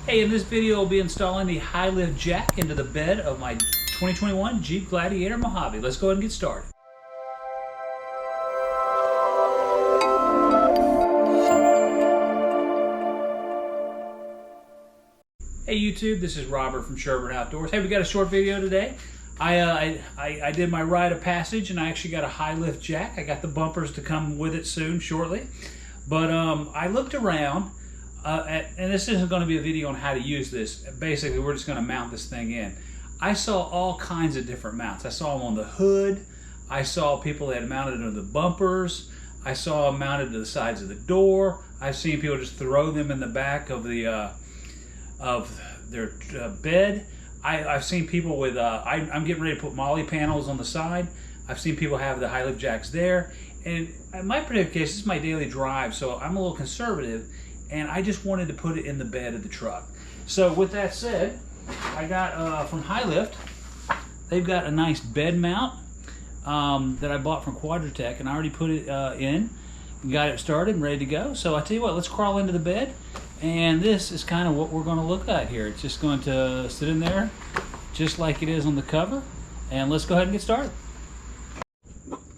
Hey, in this video I'll be installing the high lift jack into the bed of my 2021 Jeep Gladiator Mojave. Let's go ahead and get started. Hey YouTube, this is Robert from Sherburne Outdoors. Hey, we got a short video today. I did my rite of passage and I actually got a high lift jack. I got the bumpers to come with it soon, shortly. But I looked around, and this isn't going to be a video on how to use this. Basically, we're just going to mount this thing in. I saw all kinds of different mounts. I saw them on the hood. I saw people that had mounted it on the bumpers. I saw them mounted to the sides of the door. I've seen people just throw them in the back of the of their bed. I've seen people with, I'm getting ready to put molly panels on the side. I've seen people have the high lift jacks there. And in my particular case, this is my daily drive, so I'm a little conservative, and I just wanted to put it in the bed of the truck. So with that said, I got from High Lift, they've got a nice bed mount that I bought from Quadratech, and I already put it in, got it started and ready to go. So I tell you what, let's crawl into the bed, and this is kind of what we're going to look at here. It's just going to sit in there just like it is on the cover, and let's go ahead and get started.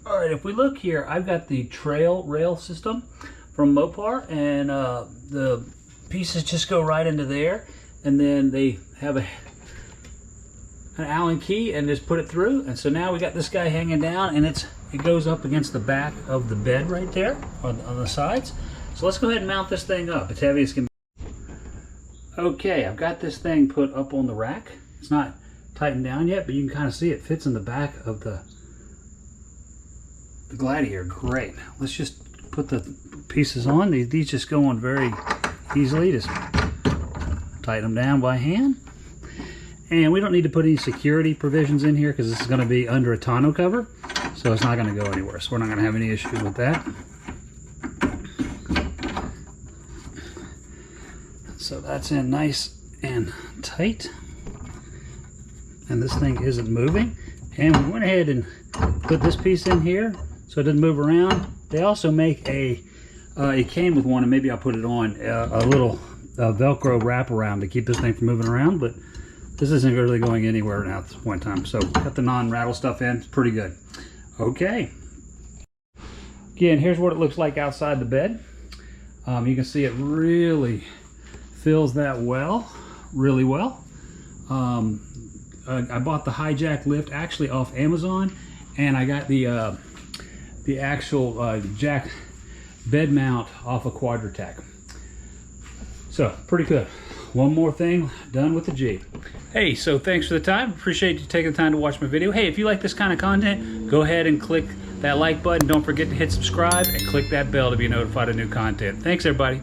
All right, if we look here, I've got the trail rail system from Mopar, and the pieces just go right into there, and then they have an Allen key and just put it through. And so now we got this guy hanging down, and it goes up against the back of the bed right there on the sides. So let's go ahead and mount this thing up. It's heavy as can be. Okay, I've got this thing put up on the rack. It's not tightened down yet, but you can kind of see it fits in the back of the Gladiator. Great. Let's just put the pieces on. These just go on very easily. Just tighten them down by hand. And we don't need to put any security provisions in here because this is going to be under a tonneau cover, so it's not going to go anywhere. So we're not going to have any issue with that. So that's in nice and tight. And this thing isn't moving. And we went ahead and put this piece in here so it doesn't move around. They also make it came with one, and maybe I'll put it on, a little Velcro wraparound to keep this thing from moving around, but this isn't really going anywhere now at this point in time. So got the non-rattle stuff in, it's pretty good. Okay. Again, here's what it looks like outside the bed. You can see it really fills that well, really well. I bought the hijack lift actually off Amazon, and I got the actual jack bed mount off of Quadratech. So pretty good. One more thing done with the Jeep. Hey, so thanks for the time. Appreciate you taking the time to watch my video. Hey, if you like this kind of content, go ahead and click that like button. Don't forget to hit subscribe and click that bell to be notified of new content. Thanks everybody.